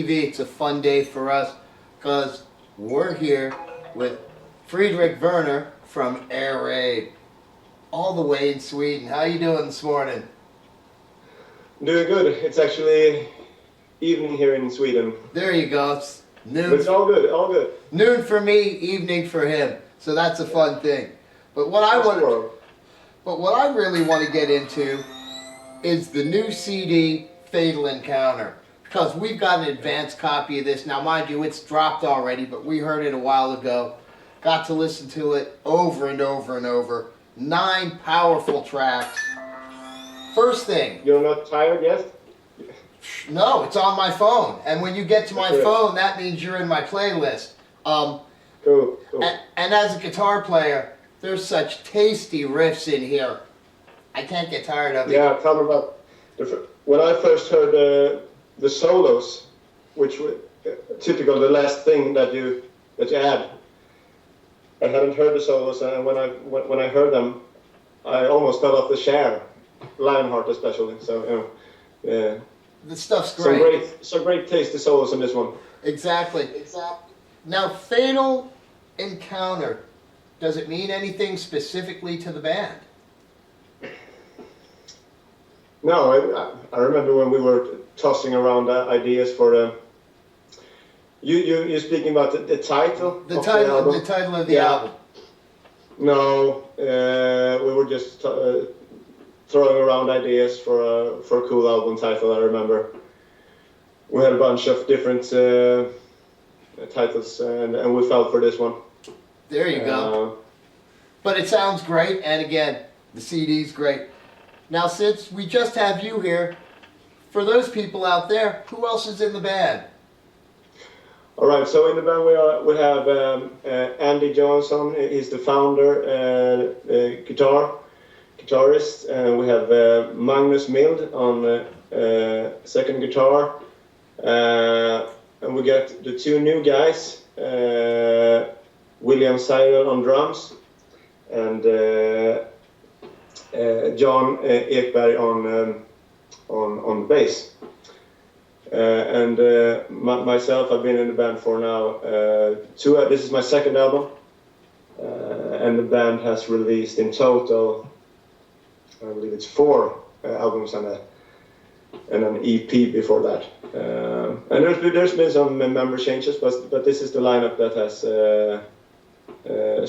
Buzztv. It's a fun day for us because we're here with Friedrich Werner from Air Raid, all the way in Sweden. How you doing this morning? Doing good. It's actually evening here in Sweden. There you go. It's noon. But it's all good, all good. Noon for me, evening for him. So that's a fun thing. But what I really want to get into is the new CD, Fatal Encounter. Because we've got an advanced copy of this. Now, mind you, it's dropped already, but we heard it a while ago. Got to listen to it over and over and over. 9 powerful tracks. First thing. You're not tired yet? No, it's on my phone. And when you get to my phone, that means you're in my playlist. Cool. And as a guitar player, there's such tasty riffs in here. I can't get tired of it. Yeah, tell me about when I first heard the solos, which were typical, the last thing that you add. I hadn't heard the solos, and when I heard them, I almost fell off the chair. Lionheart especially. So yeah. The stuff's great. Some great tasty solos in this one. Exactly. Now, Fatal Encounter, does it mean anything specifically to the band? No, I remember when we were tossing around ideas for you're speaking about the title. The title of the album. No, we were just throwing around ideas for a cool album title. I remember we had a bunch of different titles, and we fell for this one. There you go. But it sounds great, and again, the CD's great. Now, since we just have you here, for those people out there, who else is in the band? All right, so in the band we have Andy Johnson. He's the founder, guitarist, and we have Magnus Mild on second guitar, and we got the 2 new guys, William Seidel on drums, and John Ekberg on bass. And myself, I've been in the band for now this is my second album, and the band has released in total, I believe it's 4 albums and an EP before that. And there's been some member changes, but this is the lineup that has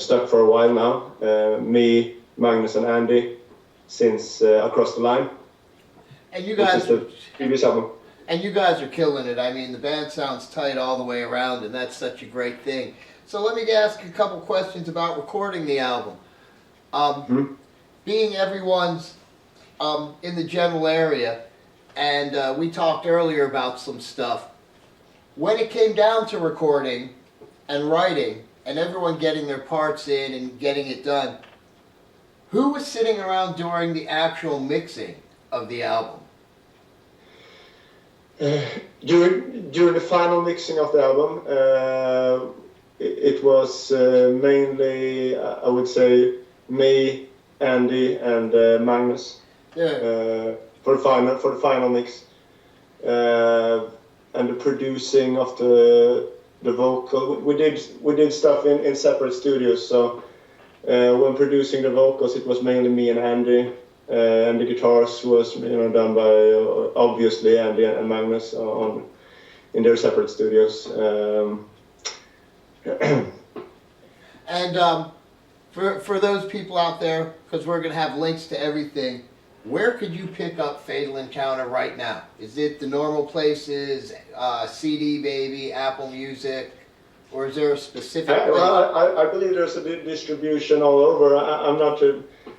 stuck for a while now. Me, Magnus, and Andy since Across the Line. And you guys, which is the previous album. And you guys are killing it. I mean, the band sounds tight all the way around, and that's such a great thing. So let me ask you a couple questions about recording the album. Being everyone's in the general area, and we talked earlier about some stuff. When it came down to recording and writing, and everyone getting their parts in and getting it done, who was sitting around during the actual mixing of the album? During the final mixing of the album, it was mainly, I would say, me, Andy, and Magnus. Yeah. For the final mix, and the producing of the vocal. We did stuff in separate studios. So when producing the vocals, it was mainly me and Andy. And the guitars was done by obviously Andy and Magnus in their separate studios. And for those people out there, because we're going to have links to everything, where could you pick up Fatal Encounter right now? Is it the normal places, CD Baby, Apple Music, or is there a specific place? Well, I believe there's a distribution all over. I'm not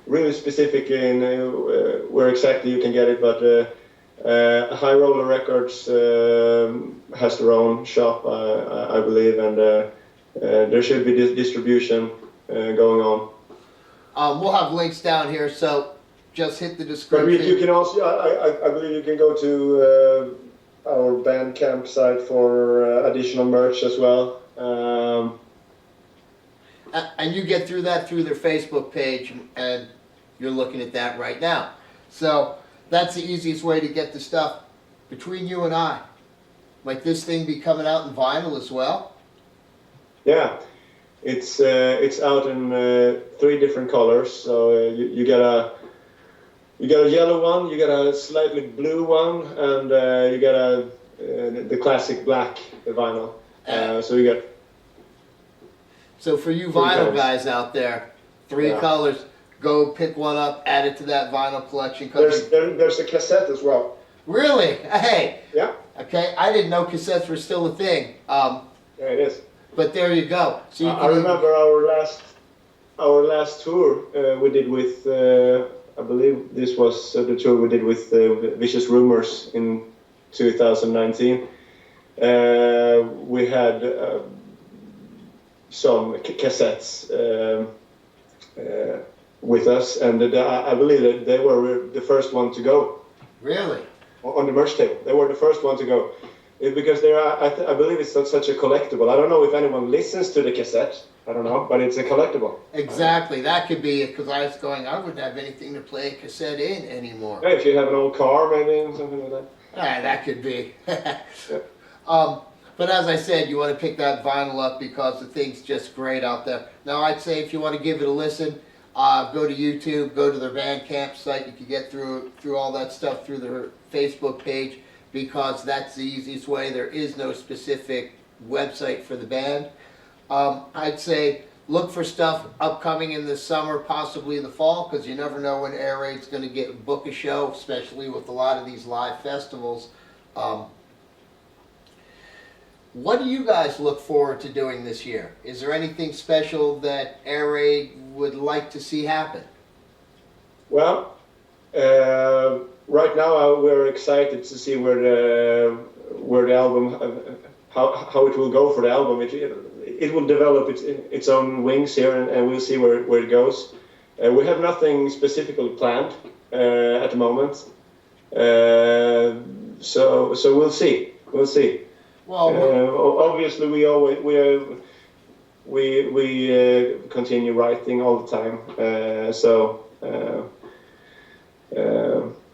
really specific in where exactly you can get it, but High Roller Records has their own shop, I believe, and there should be this distribution going on. We'll have links down here, so just hit the description. But you can also, I believe you can go to our Bandcamp site for additional merch as well. And you get through that through their Facebook page, and you're looking at that right now. So that's the easiest way to get the stuff. Between you and I, Might this thing be coming out in vinyl as well? Yeah, it's out in 3 different colors. So you get a yellow one, you get a slightly blue one, and you get the classic black vinyl. So you get. So for you 3 vinyl colors. guys out there, 3 Yeah. colors, go pick one up, add it to that vinyl collection. 'Cause There's a cassette as well. really? Hey. Yeah. Okay, I didn't know cassettes were still a thing. Yeah, it is. But there you go. So you I can remember our last tour we did with I believe this was the tour we did with Vicious Rumors in 2019. We had some cassettes with us, and I believe that they were the first one to go really. on the merch table. They were the first one to go. Because they are, I believe it's such a collectible. I don't know if anyone listens to the cassette. I don't know, but it's a collectible. Exactly, that could be it. Because I was going, I wouldn't have anything to play a cassette in anymore. Yeah, if you have an old car, maybe something like that. That could be. But as I said, you want to pick that vinyl up because the thing's just great out there. Now, I'd say if you want to give it a listen, go to YouTube, go to their Bandcamp site. You can get through all that stuff through their Facebook page, because that's the easiest way. There is no specific website for the band. I'd say look for stuff upcoming in the summer, possibly in the fall, because you never know when Air Raid's going to book a show, especially with a lot of these live festivals. What do you guys look forward to doing this year? Is there anything special that Air Raid would like to see happen? Well, right now we're excited to see where the album, how it will go for the album. It will develop its own wings here, and we'll see where it goes. We have nothing specifically planned at the moment, so we'll see. We'll see. Well, obviously we continue writing all the time.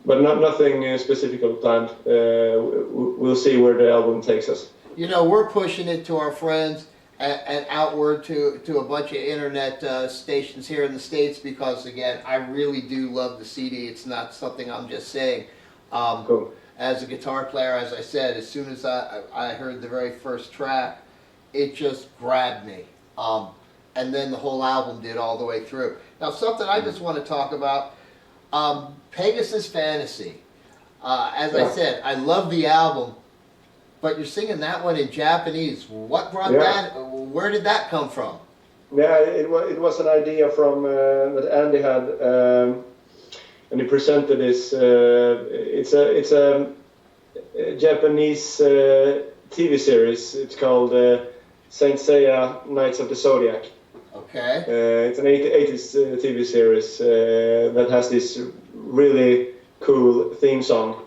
But nothing specifically planned. We'll see where the album takes us. you know, we're pushing it to our friends and outward to a bunch of internet stations here in the States, because again, I really do love the CD. It's not something I'm just saying. Cool. As a guitar player, as I said, as soon as I heard the very first track, it just grabbed me. And then the whole album did all the way through. Now, something I just want to talk about, Pegasus Fantasy. As I said, I love the album, but you're singing that one in Japanese. What brought that? Where did that come from? Yeah, it was an idea from that Andy had, and he presented this. It's a Japanese TV series. It's called Saint Seiya Knights of the Zodiac. Okay. It's an 80s TV series that has this really cool theme song.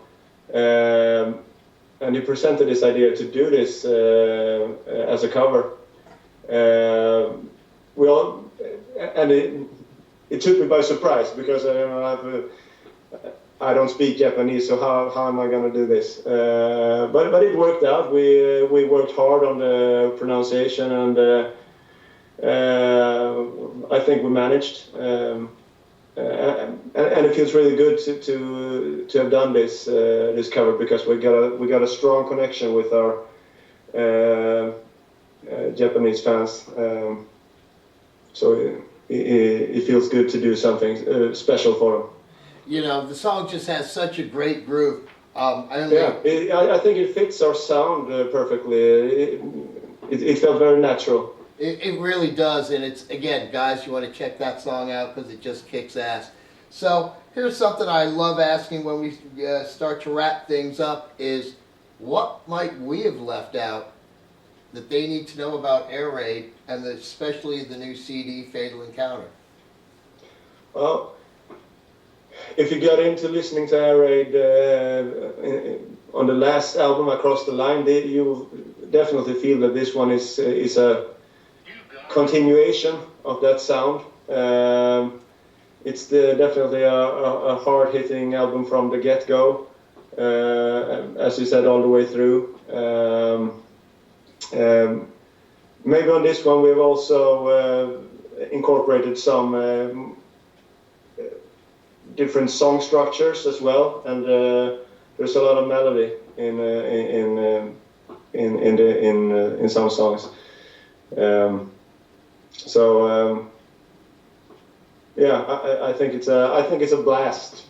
And he presented this idea to do this as a cover. It took me by surprise, because I don't speak Japanese, so how am I going to do this? But it worked out. We worked hard on the pronunciation, and I think we managed. And it feels really good to have done this this cover, because we got a strong connection with our Japanese fans. So it feels good to do something special for them. You know, the song just has such a great groove. I think it fits our sound perfectly. It felt very natural. It really does, and it's, again, guys, you want to check that song out because it just kicks ass. So here's something I love asking when we start to wrap things up is, what might we have left out that they need to know about Air Raid, and especially the new CD, Fatal Encounter? Well, if you got into listening to Air Raid on the last album, Across the Line, you will definitely feel that this one is a continuation of that sound. It's definitely a hard-hitting album from the get-go, as you said, all the way through. Maybe on this one we've also incorporated some different song structures as well, and there's a lot of melody in some songs. Yeah, I think it's a blast.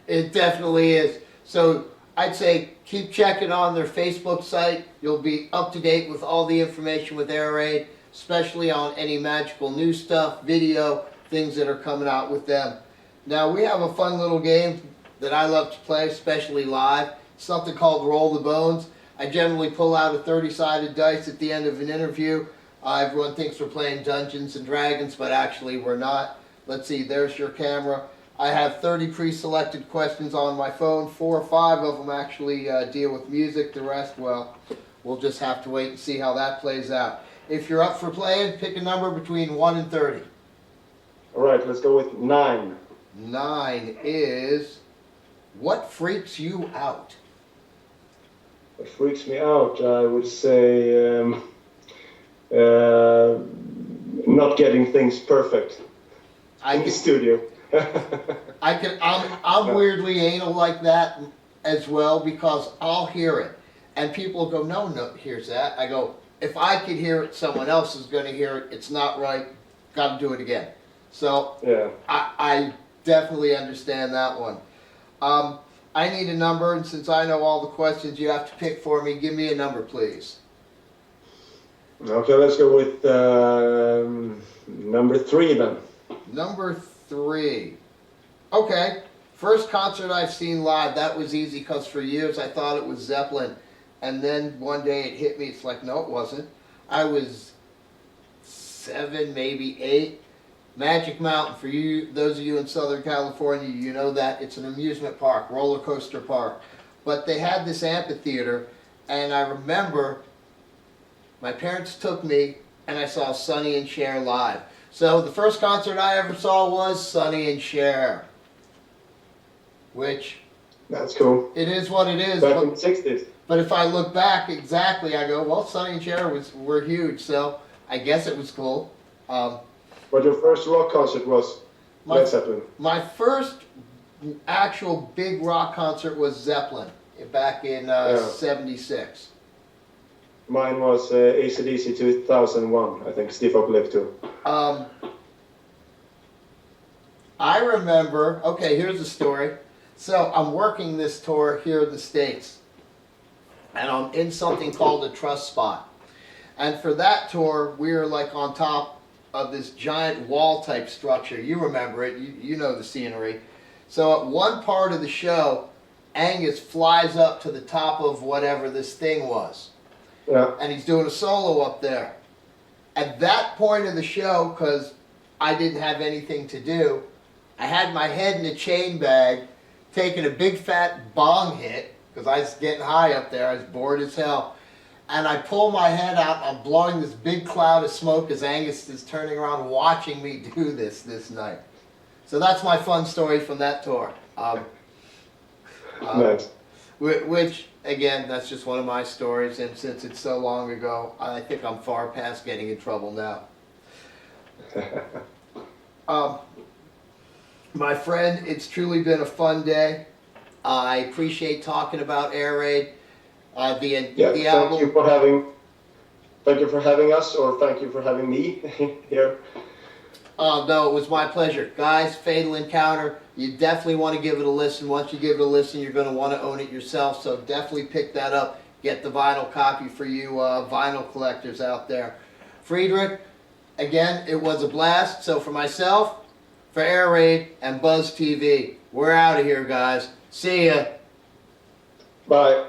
It definitely is. So I'd say keep checking on their Facebook site. You'll be up to date with all the information with Air Raid, especially on any magical new stuff, video, things that are coming out with them. Now we have a fun little game that I love to play, especially live. Something called Roll the Bones. I generally pull out a 30-sided dice at the end of an interview. Everyone thinks we're playing Dungeons and Dragons, but actually we're not. Let's see, there's your camera. I have 30 pre-selected questions on my phone. 4 or 5 of them actually deal with music. The rest, well, we'll just have to wait and see how that plays out. If you're up for playing, pick a number between 1 and 30. All right, let's go with 9. 9 is, what freaks you out? What freaks me out, I would say, not getting things perfect in the studio. I'm weirdly anal like that as well, because I'll hear it and people go, no, here's that. I go, if I could hear it, someone else is going to hear it. It's not right. Got to do it again. So yeah, I definitely understand that one. I need a number, and since I know all the questions you have to pick for me, give me a number, please. Okay, let's go with number 3 then. Number 3. Okay, first concert I've seen live, that was easy because for years I thought it was Zeppelin. And then one day it hit me, it's like, no, it wasn't. I was 7, maybe 8. Magic Mountain, for you, those of you in Southern California, you know that. It's an amusement park, roller coaster park. But they had this amphitheater, and I remember my parents took me, and I saw Sonny and Cher live. So the first concert I ever saw was Sonny and Cher. Which... That's cool. It is what it is. Back in the 60s. But if I look back exactly, I go, well, Sonny and Cher were huge, so I guess it was cool. But your first rock concert was Led Zeppelin? My first actual big rock concert was Zeppelin back in '76. Mine was AC/DC 2001, I think, Steve Apocalypse too. I remember, okay, here's the story. So I'm working this tour here in the States, and I'm in something called a trust spot. And for that tour, we were like on top of this giant wall type structure. You remember it, you know the scenery. So at one part of the show, Angus flies up to the top of whatever this thing was. Yeah. And he's doing a solo up there. At that point of the show, because I didn't have anything to do, I had my head in a chain bag, taking a big fat bong hit, because I was getting high up there, I was bored as hell. And I pull my head out, I'm blowing this big cloud of smoke as Angus is turning around watching me do this night. So that's my fun story from that tour. Nice. Which, again, that's just one of my stories, and since it's so long ago, I think I'm far past getting in trouble now. My friend, it's truly been a fun day. I appreciate talking about Air Raid. The album. Thank you for having us, or thank you for having me here. No, it was my pleasure. Guys, Fatal Encounter, you definitely want to give it a listen. Once you give it a listen, you're going to want to own it yourself, so definitely pick that up. Get the vinyl copy for you vinyl collectors out there. Friedrich, again, it was a blast. So for myself, for Air Raid, and Buzztv, we're out of here, guys. See ya. Bye.